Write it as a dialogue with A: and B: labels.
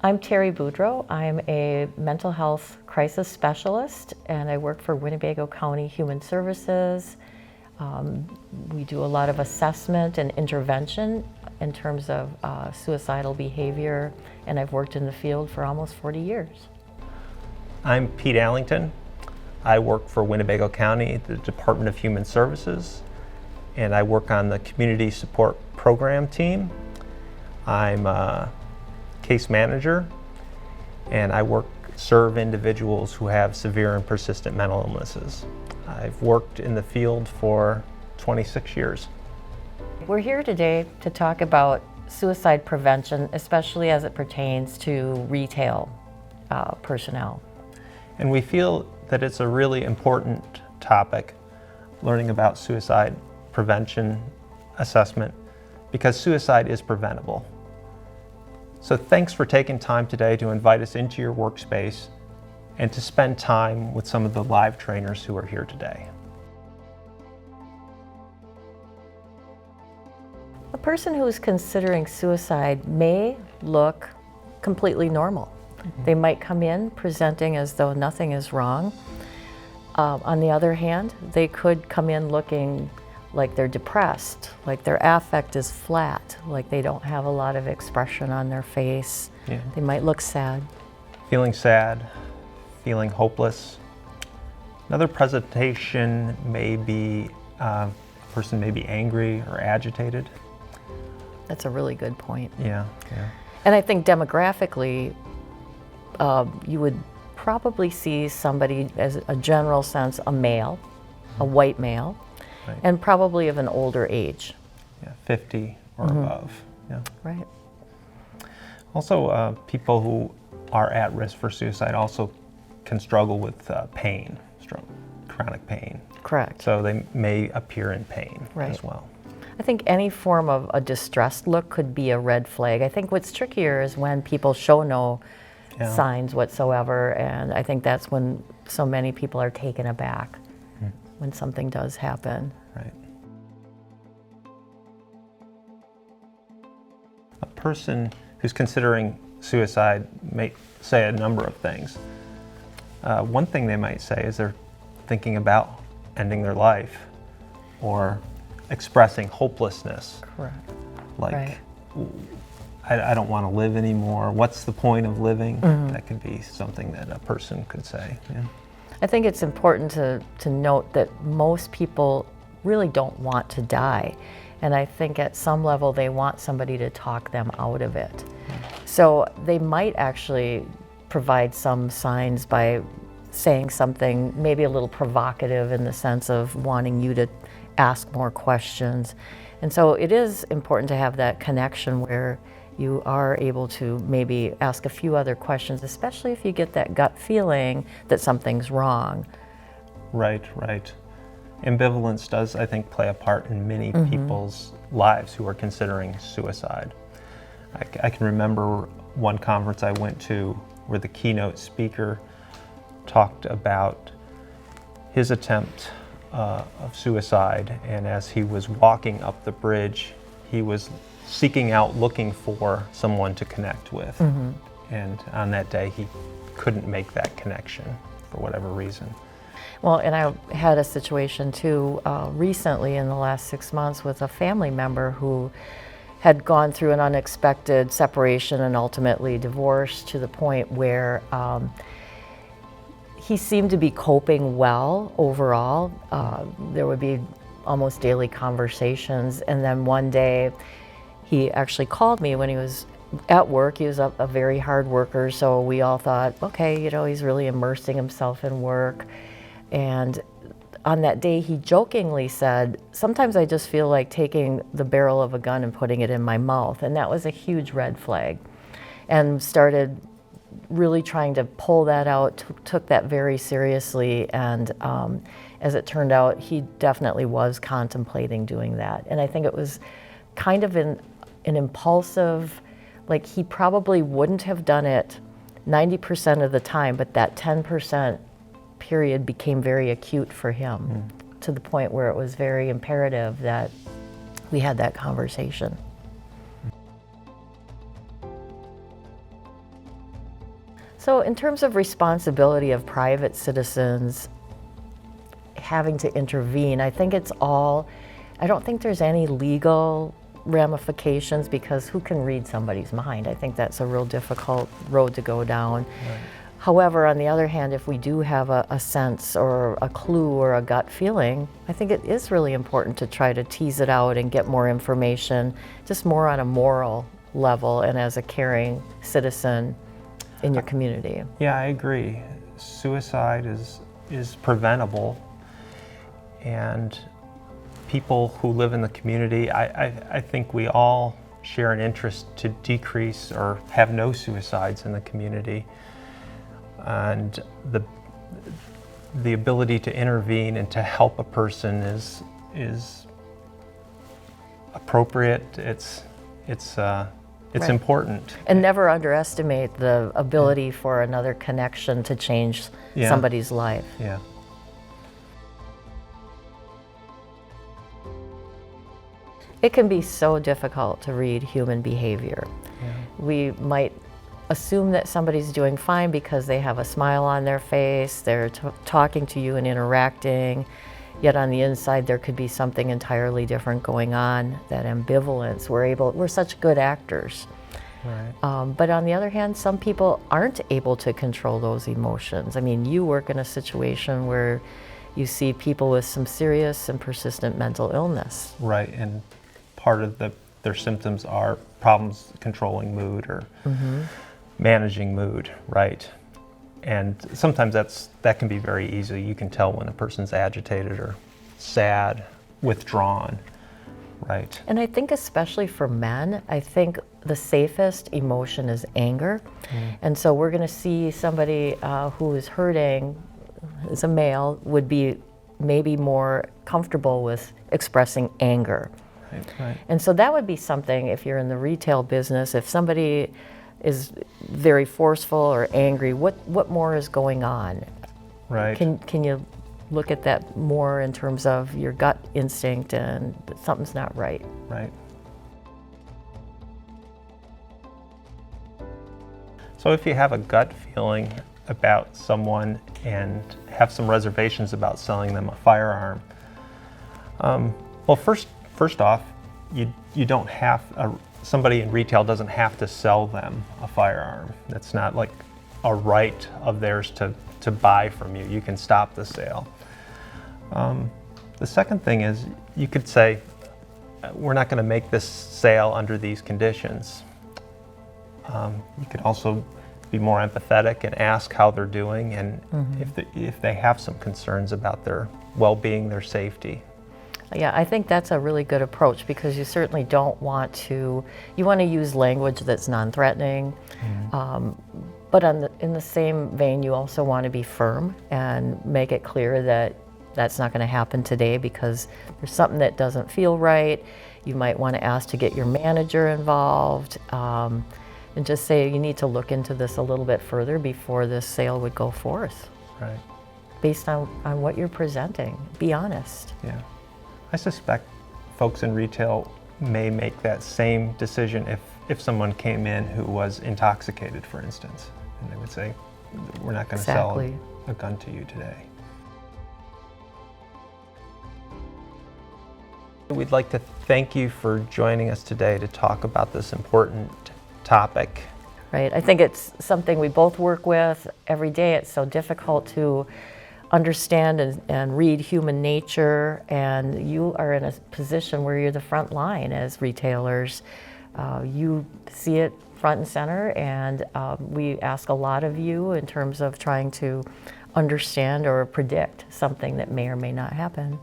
A: I'm Terry Boudreau. I'm a mental health crisis specialist, and I work for Winnebago County Human Services. We do a lot of assessment and intervention in terms of suicidal behavior, and I've worked in the field for almost 40 years.
B: I'm Pete Allington. I work for Winnebago County, the Department of Human Services, and I work on the Community Support Program team. I'm a case manager, and I serve individuals who have severe and persistent mental illnesses. I've worked in the field for 26 years.
A: We're here today to talk about suicide prevention, especially as it pertains to retail personnel.
B: And we feel that it's a really important topic, learning about suicide prevention assessment, because suicide is preventable. So thanks for taking time today to invite us into your workspace and to spend time with some of the live trainers who are here today.
A: A person who is considering suicide may look completely normal. They might come in presenting as though nothing is wrong. On the other hand, they could come in looking like they're depressed, like their affect is flat, like they don't have a lot of expression on their face.
B: Yeah.
A: They might look sad.
B: Feeling sad, feeling hopeless. Another presentation may be a person may be angry or agitated.
A: That's a really good point.
B: Yeah.
A: And I think demographically, you would probably see somebody, as a general sense, a male, a white male,
B: Right.
A: and probably of an older age.
B: Yeah, 50 or above. Yeah.
A: Right.
B: Also, people who are at risk for suicide also can struggle with pain, chronic pain.
A: Correct.
B: So they may appear in pain
A: Right.
B: as well.
A: I think any form of a distressed look could be a red flag. I think what's trickier is when people show no signs whatsoever, and I think that's when so many people are taken aback when something does happen.
B: Right. A person who's considering suicide may say a number of things. One thing they might say is they're thinking about ending their life or expressing hopelessness.
A: Correct.
B: Like,
A: Right.
B: I don't want to live anymore. What's the point of living? That could be something that a person could say. Yeah.
A: I think it's important to note that most people really don't want to die. And I think at some level they want somebody to talk them out of it. So they might actually provide some signs by saying something maybe a little provocative in the sense of wanting you to ask more questions. And so it is important to have that connection where you are able to maybe ask a few other questions, especially if you get that gut feeling that something's wrong.
B: Right. Ambivalence does, I think, play a part in many people's lives who are considering suicide. I can remember one conference I went to where the keynote speaker talked about his attempt of suicide, and as he was walking up the bridge, he was seeking out, looking for someone to connect with. And on that day, he couldn't make that connection for whatever reason.
A: Well, and I had a situation too recently in the last 6 months with a family member who had gone through an unexpected separation and ultimately divorce to the point where he seemed to be coping well overall. There would be almost daily conversations, and then one day he actually called me when he was at work. He was a very hard worker, so we all thought, okay, he's really immersing himself in work. And on that day, he jokingly said, sometimes I just feel like taking the barrel of a gun and putting it in my mouth. And that was a huge red flag. And started really trying to pull that out, took that very seriously. And as it turned out, he definitely was contemplating doing that. And I think it was kind of an impulsive, like he probably wouldn't have done it 90% of the time, but that 10% period became very acute for him to the point where it was very imperative that we had that conversation. So in terms of responsibility of private citizens having to intervene, I think it's all, I don't think there's any legal ramifications because who can read somebody's mind? I think that's a real difficult road to go down.
B: Right.
A: However, on the other hand, if we do have a sense or a clue or a gut feeling, I think it is really important to try to tease it out and get more information, just more on a moral level and as a caring citizen in your community.
B: Yeah, I agree. Suicide is preventable, and people who live in the community, I think we all share an interest to decrease or have no suicides in the community. And the ability to intervene and to help a person is appropriate. It's
A: Right.
B: important.
A: And never underestimate the ability for another connection to change
B: Yeah.
A: somebody's life.
B: Yeah.
A: It can be so difficult to read human behavior.
B: Yeah.
A: We might assume that somebody's doing fine because they have a smile on their face, they're talking to you and interacting, yet on the inside there could be something entirely different going on, that ambivalence. We're such good actors.
B: Right.
A: But on the other hand, some people aren't able to control those emotions. I mean, you work in a situation where you see people with some serious and persistent mental illness.
B: Right, and part of their symptoms are problems controlling mood or managing mood, right? And sometimes that can be very easy. You can tell when a person's agitated or sad, withdrawn, right?
A: And I think especially for men, I think the safest emotion is anger. And so we're gonna see somebody who is hurting, as a male, would be maybe more comfortable with expressing anger.
B: Right, right.
A: And so that would be something, if you're in the retail business, if somebody is very forceful or angry, what more is going on?
B: Right.
A: Can you look at that more in terms of your gut instinct and something's not right?
B: Right. So if you have a gut feeling about someone and have some reservations about selling them a firearm, well, first off, you don't have somebody in retail doesn't have to sell them a firearm. That's not like a right of theirs to buy from you. You can stop the sale. The second thing is you could say, we're not going to make this sale under these conditions. You could also be more empathetic and ask how they're doing, and if they have some concerns about their well-being, their safety.
A: Yeah, I think that's a really good approach because you certainly don't want to, you want to use language that's non-threatening, but in the same vein, you also want to be firm and make it clear that that's not going to happen today because there's something that doesn't feel right. You might want to ask to get your manager involved and just say you need to look into this a little bit further before this sale would go forth.
B: Right.
A: Based on what you're presenting. Be honest.
B: Yeah. I suspect folks in retail may make that same decision if someone came in who was intoxicated, for instance, and they would say, we're not going to sell a gun to you today. We'd like to thank you for joining us today to talk about this important topic.
A: Right. I think it's something we both work with every day. It's so difficult to understand and read human nature, and you are in a position where you're the front line as retailers. You see it front and center, and we ask a lot of you in terms of trying to understand or predict something that may or may not happen.